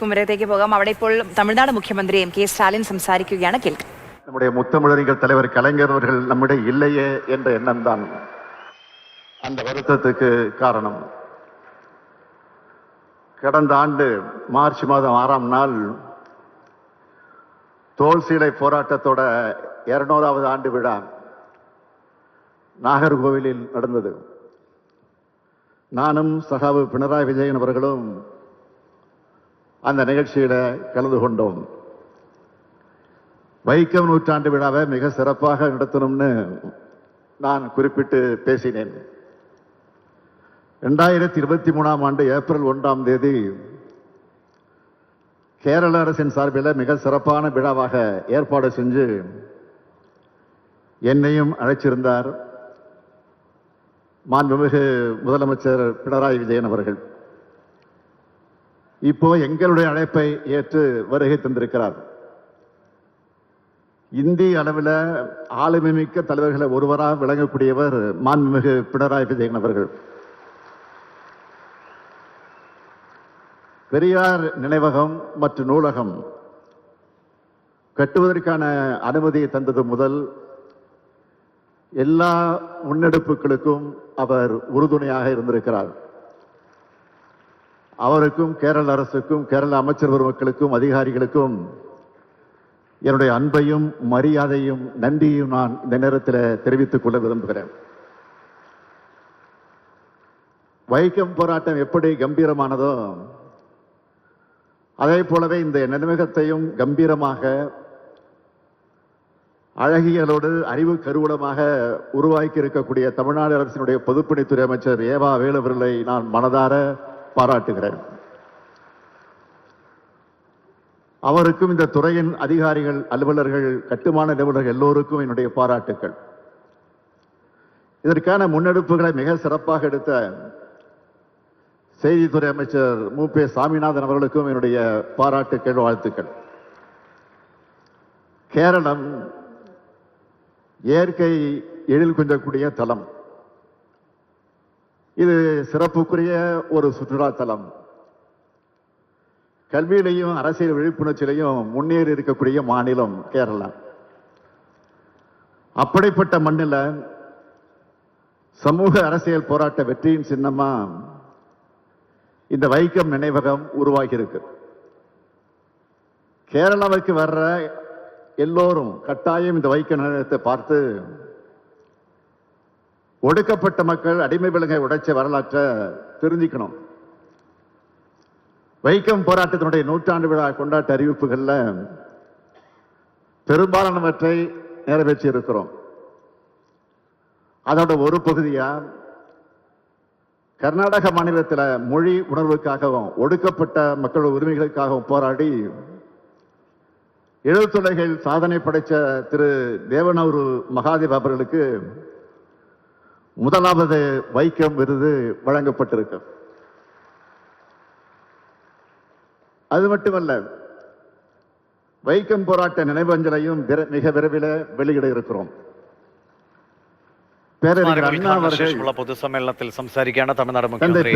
കുമരകത്തേക്ക് പോകാം. അവിടെ ഇപ്പോൾ തമിഴ്നാട് മുഖ്യമന്ത്രി കെ സ്റ്റാലിൻ സംസാരിക്കുകയാണ്. കേൾക്കാം. நம்முடைய முத்தமிழறிஞர் தலைவர் கலைஞர் அவர்கள் நம்முடைய இல்லையே என்ற எண்ணம் தான் அந்த வருத்தத்துக்கு காரணம். கடந்த ஆண்டு மார்ச் மாதம் 6ஆம் நாள் தோல் சீலை போராட்டத்தோட 200வது ஆண்டு விழா நாகர்கோவிலில் நடந்தது. நானும் சகாவு பினராயி விஜயன் அவர்களும் அந்த நிகழ்ச்சியில கலந்து கொண்டோம். வைக்கம் நூற்றாண்டு விழாவை மிக சிறப்பாக நடத்தணும்னு நான் குறிப்பிட்டு பேசினேன். 2023ஆம் ஆண்டு ஏப்ரல் 1ஆம் தேதி கேரள அரசின் சார்பில் மிக சிறப்பான விழாவாக ஏற்பாடு செஞ்சு என்னையும் அழைச்சிருந்தார் மாண்புமிகு முதலமைச்சர் பினராயி விஜயன் அவர்கள். இப்போ எங்களுடைய அழைப்பை ஏற்று வருகை தந்திருக்கிறார். இந்திய அளவில் ஆளுமை மிக்க தலைவர்களை ஒருவராக விளங்கக்கூடியவர் மாண்புமிகு பினராயி விஜயன் அவர்கள். பெரியார் நினைவகம் மற்றும் நூலகம் கட்டுவதற்கான அனுமதியை தந்தது முதல் எல்லா முன்னெடுப்புகளுக்கும் அவர் உறுதுணையாக இருந்திருக்கிறார். அவருக்கும் கேரள அரசுக்கும் கேரள அமைச்சர் பெருமக்களுக்கும் அதிகாரிகளுக்கும் என்னுடைய அன்பையும் மரியாதையும் நன்றியும் நான் இந்த நேரத்தில் தெரிவித்துக் கொள்ள விரும்புகிறேன். வைக்கம் போராட்டம் எப்படி கம்பீரமானதோ அதே போலவே இந்த நினைவகத்தையும் கம்பீரமாக அழகியலோடு அறிவு கருவூலமாக உருவாக்கி இருக்கக்கூடிய தமிழ்நாடு அரசினுடைய பொதுப்பணித்துறை அமைச்சர் ஏவா வேலு அவர்களை நான் மனதார பாராட்டுகிறேன். அவருக்கும் இந்த துறையின் அதிகாரிகள், அலுவலர்கள், கட்டுமான நிபுணர்கள் எல்லோருக்கும் என்னுடைய பாராட்டுக்கள். இதற்கான முன்னெடுப்புகளை மிக சிறப்பாக எடுத்த செய்தித்துறை அமைச்சர் மு.பே. சாமிநாதன் அவர்களுக்கும் என்னுடைய பாராட்டுக்கள், வாழ்த்துக்கள். கேரளம் இயற்கை எழில் கொஞ்சக்கூடிய தலம். இது சிறப்புக்குரிய ஒரு சுற்றுலா தலம். கல்வியிலையும் அரசியல் விழிப்புணர்ச்சியிலையும் முன்னேறி இருக்கக்கூடிய மாநிலம் கேரளா. அப்படிப்பட்ட மண்ணில் சமூக அரசியல் போராட்ட வெற்றியின் சின்னமா இந்த வைக்கம் நினைவகம் உருவாகி இருக்கு. கேரளாவுக்கு வர்ற எல்லோரும் கட்டாயம் இந்த வைக்க நினைவகத்தை பார்த்து ஒடுக்கப்பட்ட மக்கள் அடிமை விலங்கை உடைச்ச வரலாற்றை தெரிஞ்சுக்கணும். வைக்கம் போராட்டத்தினுடைய 100ஆண்டு விழா கொண்டாட்ட அறிவிப்புகள்ல பெரும்பாலானவற்றை நிறைவேற்றி இருக்கிறோம். அதோட ஒரு பகுதியா கர்நாடக மாநிலத்தில் மொழி உணர்வுக்காகவும் ஒடுக்கப்பட்ட மக்கள் உரிமைகளுக்காகவும் போராடி எழுத்துலகில் சாதனை படைத்த திரு தேவனூர் மகாதேவ் அவர்களுக்கு முதலாவது வைக்கம் விருது வழங்கப்பட்டிருக்கு. அது மட்டுமல்ல, வைக்கம் போராட்ட நினைவஞ்சலையும் மிக விரைவில் வெளியிட இருக்கிறோம். പൊതുസമ്മേളനത്തിൽ സംസാരിക്കുകയാണ് തമിഴ്നാട് മുഖ്യമന്ത്രി